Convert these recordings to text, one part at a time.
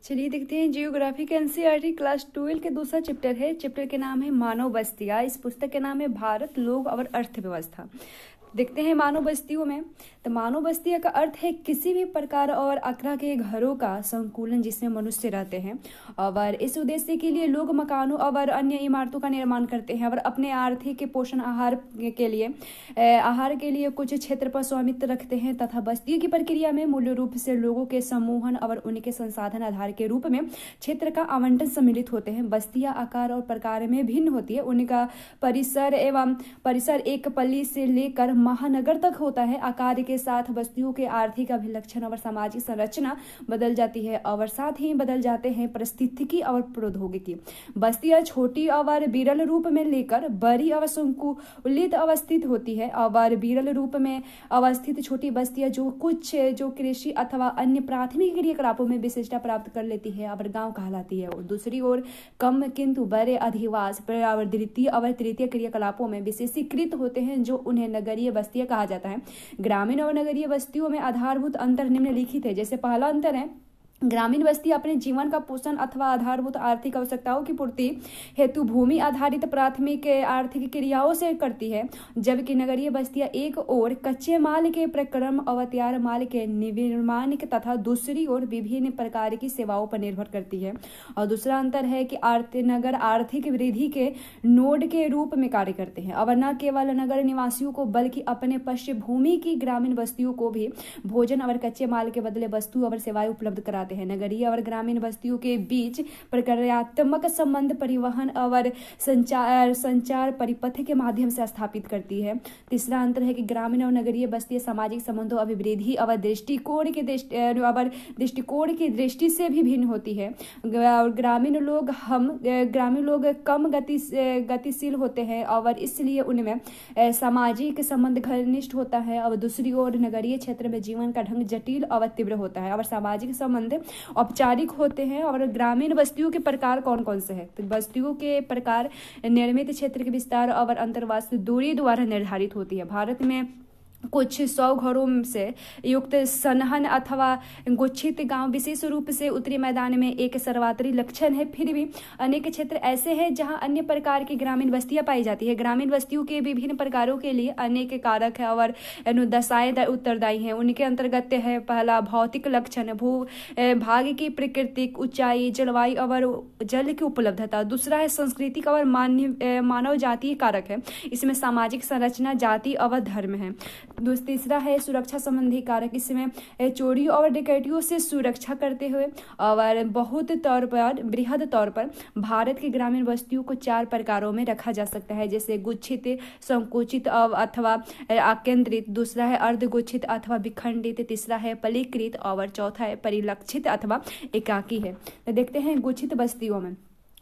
चलिए देखते हैं जियोग्राफी के एनसीईआरटी क्लास 12 के दूसरा चैप्टर है। चैप्टर के नाम है मानव बस्तियाँ। इस पुस्तक के नाम है भारत, लोग और अर्थव्यवस्था। देखते हैं मानव बस्तियों में, तो मानव बस्तियों का अर्थ है किसी भी प्रकार और आकार के घरों का संकुलन जिसमें मनुष्य रहते हैं, और इस उद्देश्य के लिए लोग मकानों और अन्य इमारतों का निर्माण करते हैं और अपने आर्थिक पोषण आहार के लिए कुछ क्षेत्र पर स्वामित्व रखते हैं तथा बस्तियों की प्रक्रिया में मूल रूप से लोगों के समूहन और उनके संसाधन आधार के रूप में क्षेत्र का आवंटन सम्मिलित होते हैं। बस्तियां आकार और प्रकार में भिन्न होती है। उनका परिसर एक पल्ली से लेकर महानगर तक होता है। आकार के साथ बस्तियों के आर्थिक अभिलक्षण और सामाजिक संरचना बदल जाती है और साथ ही बदल जाते हैं पारिस्थितिकी और प्रौद्योगिकी। बस्तियां छोटी और विरल रूप में लेकर बड़ी और संकुलित अवस्थित होती है और विरल रूप में अवस्थित छोटी बस्तियां जो कृषि अथवा अन्य प्राथमिक क्रियाकलापों में विशिष्टता प्राप्त कर लेती है और गांव कहलाती है। और दूसरी ओर कम किंतु बड़े अधिवास द्वितीय और तृतीय क्रियाकलापों में विशेषीकृत होते हैं जो उन्हें नगरीय बस्तियां कहा जाता है। ग्रामीण और नगरीय बस्तियों में आधारभूत अंतर निम्नलिखित है। जैसे पहला अंतर है, ग्रामीण बस्ती अपने जीवन का पोषण अथवा आधारभूत आर्थिक आवश्यकताओं की पूर्ति हेतु भूमि आधारित प्राथमिक आर्थिक क्रियाओं से करती है, जबकि नगरीय बस्तियां एक ओर कच्चे माल के प्रक्रम और तैयार माल के निर्माण तथा दूसरी ओर विभिन्न प्रकार की सेवाओं पर निर्भर करती है। और दूसरा अंतर है कि नगर आर्थिक वृद्धि के नोड के रूप में कार्य करते हैं और न केवल नगर निवासियों को बल्कि अपने पृष्ठभूमि की ग्रामीण बस्तियों को भी भोजन और कच्चे माल के बदले वस्तु और सेवाएं उपलब्ध कराते हैं। नगरीय और ग्रामीण बस्तियों के बीच प्रक्रियात्मक संबंध परिवहन और संचार परिपथ के माध्यम से स्थापित करती है। तीसरा अंतर है कि ग्रामीण और नगरीय बस्तियां सामाजिक संबंधों अभिवृद्धि और दृष्टिकोण की दृष्टि से भी भिन्न होती है। ग्रामीण लोग कम गतिशील होते हैं और इसलिए उनमें सामाजिक संबंध घनिष्ठ होता है। और दूसरी ओर नगरीय क्षेत्र में जीवन का ढंग जटिल और तीव्र होता है और सामाजिक संबंध औपचारिक होते हैं। और ग्रामीण बस्तियों के प्रकार कौन कौन से हैं? तो बस्तियों के प्रकार निर्मित क्षेत्र के विस्तार और अंतर्वास दूरी द्वारा निर्धारित होती है। भारत में कुछ 100 घरों से युक्त सनहन अथवा गुच्छित गांव विशेष रूप से उत्तरी मैदान में एक सर्वत्र लक्षण है। फिर भी अनेक क्षेत्र ऐसे हैं जहां अन्य प्रकार की ग्रामीण बस्तियां पाई जाती है। ग्रामीण बस्तियों के विभिन्न प्रकारों के लिए अनेक कारक है और दशाएं उत्तरदायी हैं। उनके अंतर्गत है, पहला भौतिक लक्षण, भाग की प्राकृतिक ऊंचाई, जलवायु और जल की उपलब्धता। दूसरा है सांस्कृतिक और मानव जातीय कारक है, इसमें सामाजिक संरचना, जाति और धर्म है। तीसरा है सुरक्षा संबंधी कारक, इसमें चोरी और डकैतियों से सुरक्षा करते हुए। और बृहद तौर पर भारत की ग्रामीण बस्तियों को 4 प्रकारों में रखा जा सकता है, जैसे गुच्छित, संकुचित अथवा आकेंद्रित, दूसरा है अर्धगुच्छित अथवा विखंडित, तीसरा है पलीकृत और चौथा है परिलक्षित अथवा एकाकी है। तो देखते हैं गुच्छित बस्तियों में।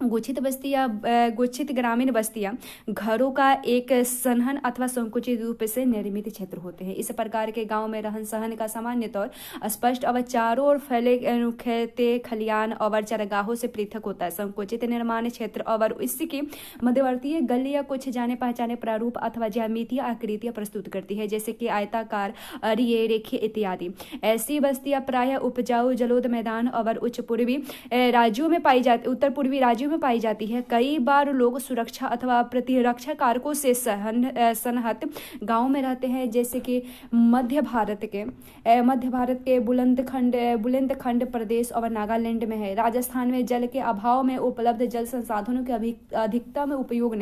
गुच्छित ग्रामीण बस्तियां घरों का एक सनहन अथवा संकुचित रूप से निर्मित क्षेत्र होते हैं। इस प्रकार के गांव में रहन सहन का सामान्य तौर स्पष्ट और चारों ओर फैले खेते, खलियान और चरगाहों से पृथक होता है। संकुचित निर्माण क्षेत्र और इसकी मध्यवर्तीय गलियां कुछ जाने पहचाने प्रारूप अथवा ज्यामितीय आकृतियां प्रस्तुत करती है, जैसे कि आयताकार, अरिये, रेखीय इत्यादि। ऐसी बस्तियां प्रायः उपजाऊ जलोढ़ मैदान और उत्तर पूर्वी राज्यों में पाई जाती है। कई बार लोग सुरक्षा अथवा प्रतिरक्षा कारकों से सन्नत गांव में रहते हैं, जैसे कि मध्य भारत के बुंदेलखंड प्रदेश और नागालैंड में है। राजस्थान में जल के अभाव में उपलब्ध जल संसाधनों के अधिकतम उपयोग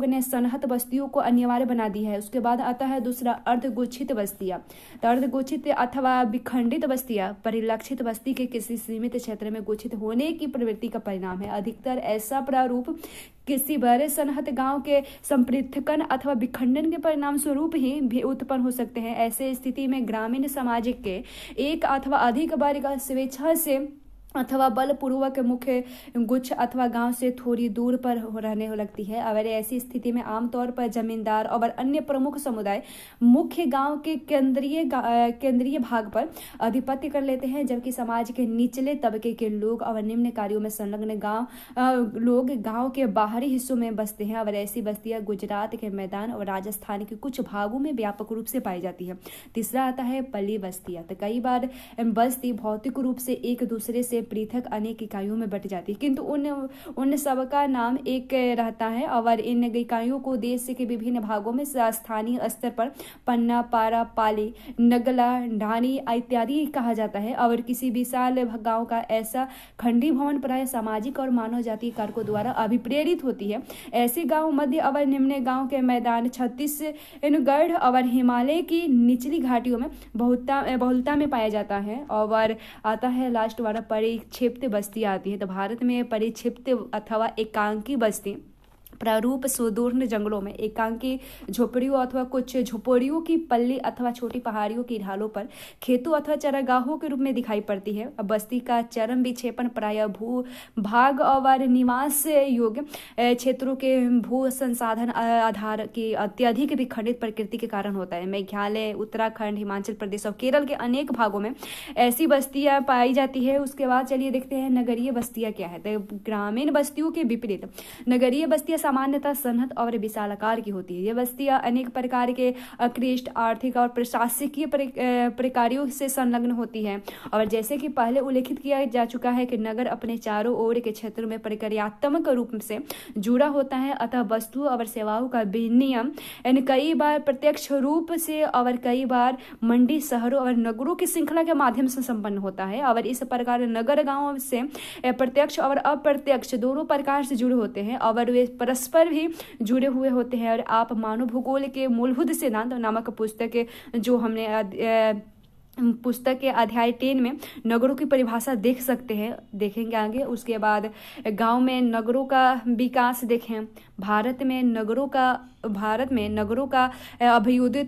ने सन्नत बस्तियों को अनिवार्य बना दी है। उसके बाद आता है दूसरा अर्धगुच्छित बस्तियां। अर्धगुच्छित अथवा विखंडित बस्तियां परिलक्षित बस्ती के किसी सीमित क्षेत्र में गुच्छित होने की प्रवृत्ति का परिणाम है। अधिकतर ऐसा प्रारूप किसी बड़े सन्नत गांव के संपृथकन अथवा विखंडन के परिणाम स्वरूप ही भी उत्पन्न हो सकते हैं। ऐसे स्थिति में ग्रामीण समाज के एक अथवा अधिक वर्ग स्वेच्छा से अथवा बलपूर्वक मुख्य गुच्छ अथवा गांव से थोड़ी दूर पर रहने लगती है। अगर ऐसी स्थिति में आमतौर पर जमींदार और अन्य प्रमुख समुदाय मुख्य गांव के केंद्रीय भाग पर आधिपत्य कर लेते हैं, जबकि समाज के निचले तबके के लोग और निम्न कार्यों में संलग्न लोग गांव के बाहरी हिस्सों में बसते हैं। और ऐसी बस्तियां गुजरात के मैदान और राजस्थान के कुछ भागों में व्यापक रूप से पाई जाती है। तीसरा आता है पली बस्तियां। तो कई बार बस्ती भौतिक रूप से एक दूसरे से से पृथक अनेक इकाइयों में बट जाती है, किंतु उन सबका नाम एक रहता है और इन इकाइयों को देश के विभिन्न भागों में स्थानीय स्तर पर पन्ना, पारा, पाली, नगला, ढानी इत्यादि कहा जाता है। और किसी विशाल गांव का ऐसा खंडी भवन प्राय सामाजिक और मानव जातीय कारकों द्वारा अभिप्रेरित होती है। ऐसे गांव मध्य और निम्न गांव के मैदान, छत्तीसगढ़ और हिमालय की निचली घाटियों में बहुलता में पाया जाता है। और आता है लास्ट वाला, परिक्षिप्त बस्तियां आती है। तो भारत में परिक्षिप्त अथवा एकांकी बस्ती प्रारूप सुदूर जंगलों में एकांकी झोपड़ियों अथवा कुछ झोपड़ियों की पल्ली अथवा छोटी पहाड़ियों की ढालों पर खेतों अथवा चरागाहों के रूप में दिखाई पड़ती है। बस्ती का चरम विक्षेपण प्रायः भू भाग और निवास योग्य क्षेत्रों के भू संसाधन आधार की अत्यधिक विखंडित प्रकृति के कारण होता है। मेघालय, उत्तराखंड, हिमाचल प्रदेश और केरल के अनेक भागों में ऐसी बस्तियां पाई जाती है। उसके बाद चलिए देखते हैं नगरीय बस्तियां क्या है। तो ग्रामीण बस्तियों के विपरीत नगरीय बस्तियां सामान्यतः सन्नत और विशालाकार की होती है। ये बस्तियां अनेक प्रकार के अक्लिष्ट आर्थिक और प्रशासकीय प्रकारों से संलग्न होती है। और जैसे कि पहले उल्लेखित किया जा चुका है कि नगर अपने चारों ओर के क्षेत्र में प्रक्रियात्मक रूप से जुड़ा होता है, अतः वस्तुओं और सेवाओं का विनिमय कई बार प्रत्यक्ष रूप से और कई बार मंडी, शहरों और नगरों की श्रृंखला के माध्यम से संपन्न होता है। और इस प्रकार नगर गांव से प्रत्यक्ष और अप्रत्यक्ष दोनों प्रकार से जुड़े होते हैं और वे परस्पर भी जुड़े हुए होते हैं। और आप मानव भूगोल के मूलभूत सिद्धांत नामक पुस्तक जो हमने पुस्तक के अध्याय 10 में नगरों की परिभाषा देख सकते हैं, देखेंगे आगे। उसके बाद गांव में नगरों का विकास देखें। भारत में नगरों का अभ्युदय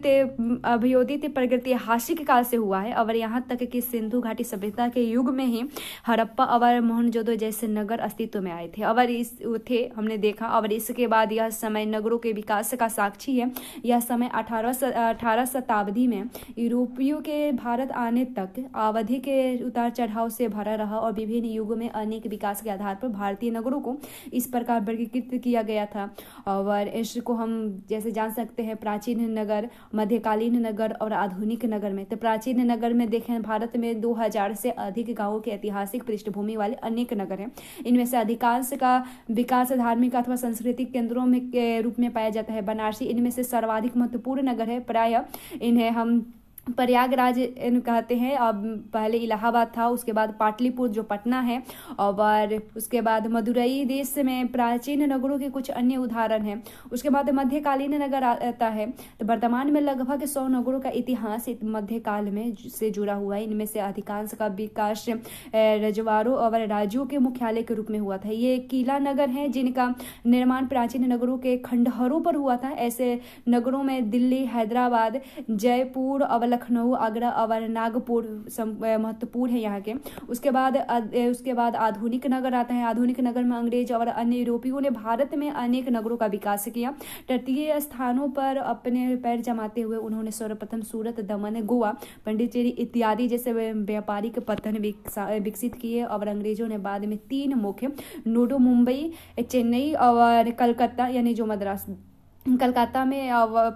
प्रगति ऐतिहासिक काल से हुआ है और यहाँ तक कि सिंधु घाटी सभ्यता के युग में ही हड़प्पा और मोहनजोदड़ो जैसे नगर अस्तित्व में आए थे और हमने देखा। और इसके बाद यह समय नगरों के विकास का साक्षी है। यह समय 18 शताब्दी में यूरोपियों के भारत आने तक अवधि के उतार चढ़ाव से भरा रहा और विभिन्न युगों में अनेक विकास के आधार पर भारतीय नगरों को इस प्रकार वर्गीकृत किया गया था। और इसको हम जैसे जान सकते हैं प्राचीन नगर, मध्यकालीन नगर और आधुनिक नगर में। तो प्राचीन नगर में देखें भारत में 2000 से अधिक गांवों के ऐतिहासिक पृष्ठभूमि वाले अनेक नगर हैं। इनमें से अधिकांश का विकास धार्मिक अथवा सांस्कृतिक केंद्रों में के रूप में पाया जाता है। बनारसी इनमें से सर्वाधिक महत्वपूर्ण नगर है। प्रायः इन्हें हम प्रयागराज कहते हैं। अब पहले इलाहाबाद था, उसके बाद पाटलिपुत्र जो पटना है, और उसके बाद मदुरई। देश में प्राचीन नगरों के कुछ अन्य उदाहरण हैं। उसके बाद मध्यकालीन नगर आता है। तो वर्तमान में लगभग 100 नगरों का इतिहास मध्यकाल में से जुड़ा हुआ है। इनमें से अधिकांश का विकास रजवाड़ों और राज्यों के मुख्यालय के रूप में हुआ था। ये किला नगर हैं जिनका निर्माण प्राचीन नगरों के खंडहरों पर हुआ था। ऐसे नगरों में दिल्ली, हैदराबाद, जयपुर और लखनऊ, आगरा और नागपुर महत्वपूर्ण है यहाँ के। उसके बाद आधुनिक नगर आता है। आधुनिक नगर में अंग्रेज और अन्य यूरोपियों ने भारत में अनेक नगरों का विकास किया। तटीय स्थानों पर अपने पैर जमाते हुए उन्होंने सर्वप्रथम सूरत, दमन, गोवा, पांडिचेरी इत्यादि जैसे व्यापारिक पत्तन विकसित किए। और अंग्रेजों ने बाद में 3 मुख्य नोडों, मुंबई, चेन्नई और कलकत्ता यानी जो मद्रास कलकत्ता में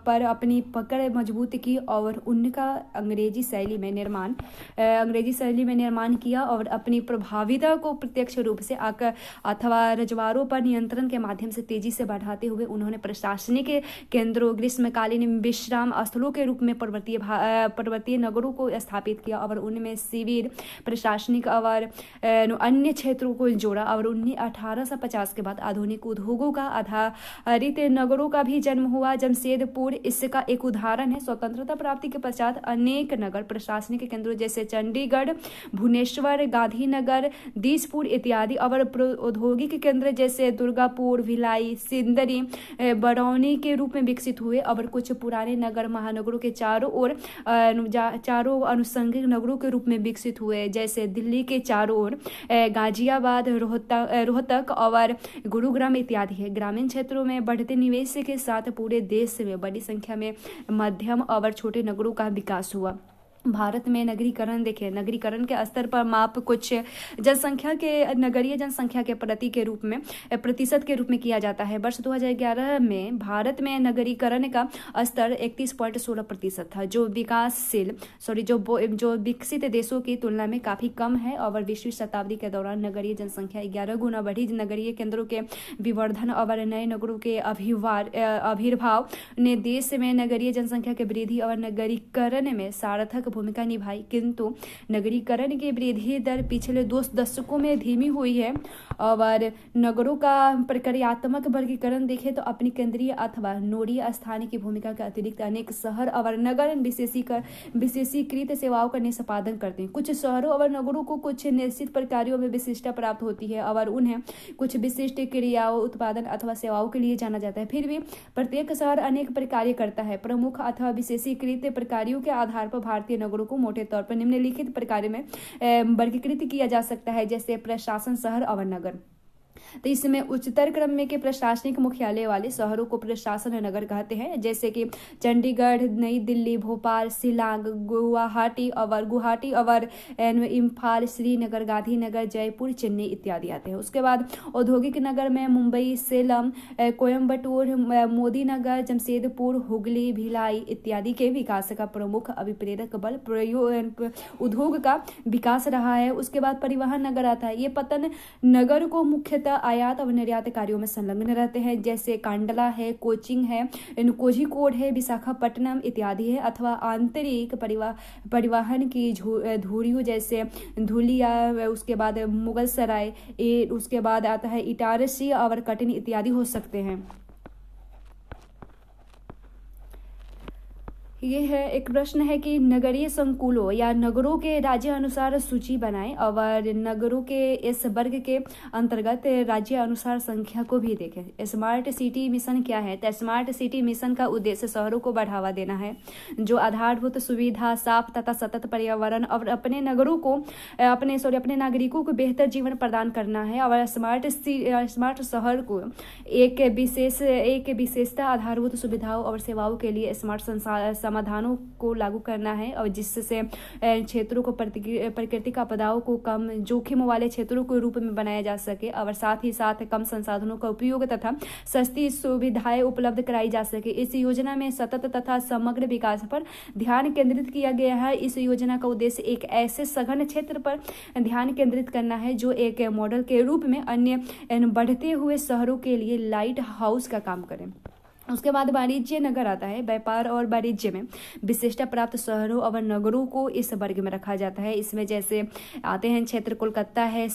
पर अपनी पकड़ मजबूत की और उनका अंग्रेजी शैली में निर्माण किया और अपनी प्रभाविता को प्रत्यक्ष रूप से अथवा रजवाड़ों पर नियंत्रण के माध्यम से तेजी से बढ़ाते हुए उन्होंने प्रशासनिक केंद्रों, ग्रीष्मकालीन विश्राम स्थलों के रूप में पर्वतीय नगरों को स्थापित किया और उनमें शिविर, प्रशासनिक और अन्य क्षेत्रों को जोड़ा। और 1850 के बाद आधुनिक उद्योगों का आधारित नगरों का जन्म हुआ। जमशेदपुर इसका एक उदाहरण है। स्वतंत्रता प्राप्ति के पश्चात अनेक नगर प्रशासनिक केंद्रों जैसे चंडीगढ़, भुवनेश्वर, गांधीनगर, दिसपुर इत्यादि और औद्योगिक केंद्र जैसे दुर्गापुर, भिलाई, सिंदरी, बरौनी के रूप में विकसित हुए। और कुछ पुराने नगर महानगरों के चारों अनुषंगिक नगरों के रूप में विकसित हुए, जैसे दिल्ली के चारों ओर गाजियाबाद, रोहतक और गुरुग्राम इत्यादि है। ग्रामीण क्षेत्रों में बढ़ते निवेश के साथ पूरे देश में बड़ी संख्या में मध्यम और छोटे नगरों का विकास हुआ। भारत में नगरीकरण, देखिए नगरीकरण के स्तर पर माप कुछ जनसंख्या के, नगरीय जनसंख्या के प्रतिशत के रूप में किया जाता है। वर्ष 2011 में भारत में नगरीकरण का स्तर 31.16% था, जो विकसित देशों की तुलना में काफी कम है। और 20वीं शताब्दी के दौरान नगरीय जनसंख्या 11 गुना बढ़ी। नगरीय केंद्रों के विवर्धन और नए नगरों के आविर्भाव ने देश में नगरीय जनसंख्या की वृद्धि और नगरीकरण में सार्थक भूमिका निभाई, किंतु नगरीकरण की वृद्धि दर पिछले 2 दशकों में धीमी हुई है। और नगरों का प्रक्रियात्मक वर्गीकरण देखें तो अपनी केंद्रीय अथवा नोडीय स्थान की भूमिका के अतिरिक्त अनेक शहर और नगर विशेषीकृत सेवाओं का निष्पादन करते हैं। कुछ शहरों और नगरों को कुछ निश्चित प्रकारों में विशिष्टता प्राप्त होती है और उन्हें कुछ विशिष्ट क्रियाओं, उत्पादन अथवा सेवाओं के लिए जाना जाता है। फिर भी प्रत्येक शहर अनेक प्रकार करता है। प्रमुख अथवा विशेषीकृत प्रकारों के आधार पर भारतीय नगरों को मोटे तौर पर निम्नलिखित प्रकार में वर्गीकृत किया जा सकता है, जैसे प्रशासन, शहर और नगर। तो इसमें उच्चतर क्रम में के प्रशासनिक मुख्यालय वाले शहरों को प्रशासन नगर कहते हैं, जैसे कि चंडीगढ़, नई दिल्ली, भोपाल, शिलांग, गुवाहाटी और इम्फाल, श्रीनगर, गांधीनगर, जयपुर, चेन्नई इत्यादि आते हैं। उसके बाद औद्योगिक नगर में मुंबई, सेलम, कोयम्बटूर, मोदीनगर, जमशेदपुर, हुगली, भिलाई इत्यादि के विकास का प्रमुख अभिप्रेरक बल उद्योग का विकास रहा है। उसके बाद परिवहन नगर आता है। ये पतन नगर को मुख्यतः आयात और निर्यात कार्यों में संलग्न रहते हैं, जैसे कांडला है, कोचिंग है, कोझिकोड है, विशाखापट्टनम इत्यादि है। अथवा आंतरिक परिवहन की धुरियों जैसे धुलिया, उसके बाद मुगल सराय, उसके बाद आता है इटारसी और कटनी इत्यादि हो सकते हैं। ये है एक प्रश्न है कि नगरीय संकुलों या नगरों के राज्य अनुसार सूची बनाएं और नगरों के इस वर्ग के अंतर्गत राज्य अनुसार संख्या को भी देखें। स्मार्ट सिटी मिशन क्या है? तो स्मार्ट सिटी मिशन का उद्देश्य शहरों को बढ़ावा देना है, जो आधारभूत सुविधा, साफ तथा सतत पर्यावरण और अपने नागरिकों को बेहतर जीवन प्रदान करना है। और स्मार्ट शहर को एक विशेषता आधारभूत सुविधाओं और सेवाओं के लिए स्मार्ट समाधानों को लागू करना है, और जिससे क्षेत्रों को प्राकृतिक आपदाओं को कम जोखिम वाले क्षेत्रों के रूप में बनाया जा सके, और साथ ही साथ कम संसाधनों का उपयोग तथा सस्ती सुविधाएं उपलब्ध कराई जा सके। इस योजना में सतत तथा समग्र विकास पर ध्यान केंद्रित किया गया है। इस योजना का उद्देश्य एक ऐसे सघन क्षेत्र पर ध्यान केंद्रित करना है जो एक मॉडल के रूप में अन्य बढ़ते हुए शहरों के लिए लाइट हाउस का काम करे। उसके बाद वाणिज्य नगर आता है। व्यापार और वाणिज्य में विशिष्टता प्राप्त शहरों और नगरों को इस वर्ग में रखा जाता है। इसमें जैसे आते हैं क्षेत्र कोलकाता है,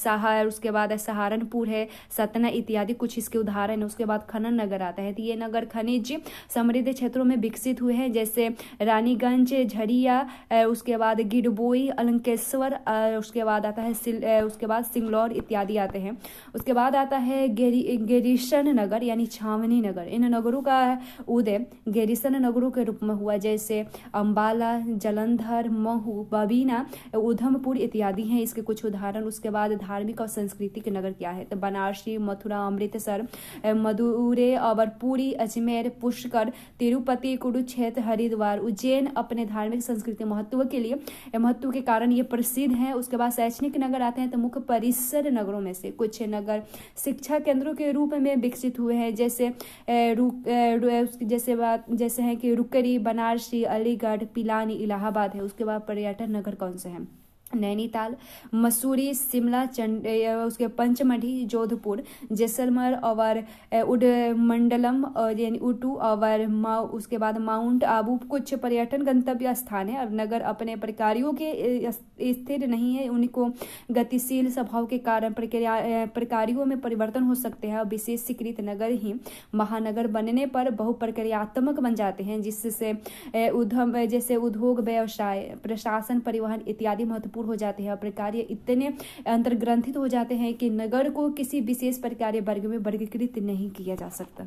उसके बाद सहारनपुर है, सतना इत्यादि कुछ इसके उदाहरण है। उसके बाद खनन नगर आता है। तो ये नगर खनिज समृद्ध क्षेत्रों में विकसित हुए हैं, जैसे रानीगंज, झरिया, उसके बाद गिडबोई, अलंकेश्वर, उसके बाद आता है उसके बाद सिंगलौर इत्यादि आते हैं। उसके बाद आता है गेरिसन नगर यानी छावनी नगर। इन नगरों का उदय गैरिसन नगरों के रूप में हुआ, जैसे अंबाला, जलंधर, महू, बबीना, उधमपुर इत्यादि हैं इसके कुछ उदाहरण। उसके बाद धार्मिक और सांस्कृतिक नगर क्या है? तो बनारसी, मथुरा, अमृतसर, मदुरै और पुरी, अजमेर, पुष्कर, तिरुपति, कुरुक्षेत्र, हरिद्वार, उज्जैन अपने धार्मिक सांस्कृतिक महत्व के कारण ये प्रसिद्ध हैं। उसके बाद शैक्षणिक नगर आते हैं। तो मुख्य परिसर नगरों में से कुछ नगर शिक्षा केंद्रों के रूप में विकसित हुए हैं, जैसे हैं कि रुकरी, बनारसी, अलीगढ़, पिलानी, इलाहाबाद है। उसके बाद पर्यटन नगर कौन से हैं? नैनीताल, मसूरी, शिमला, उसके पंचमढ़ी, जोधपुर, जैसलमेर और उडमंडलम यानी उटू और उसके बाद माउंट आबू कुछ पर्यटन गंतव्य स्थान है। और नगर अपने प्रकारों के स्थिर नहीं है, उनको गतिशील स्वभाव के कारण प्रकारों में परिवर्तन हो सकते हैं। और विशेषीकृत नगर ही महानगर बनने पर बहुप्रक्रियात्मक बन जाते हैं, जिससे जैसे उद्योग, व्यवसाय, प्रशासन, परिवहन इत्यादि महत्वपूर्ण हो जाते हैं। और प्रकार्य इतने अंतर्ग्रंथित हो जाते हैं कि नगर को किसी विशेष प्रकार वर्ग में वर्गीकृत नहीं किया जा सकता।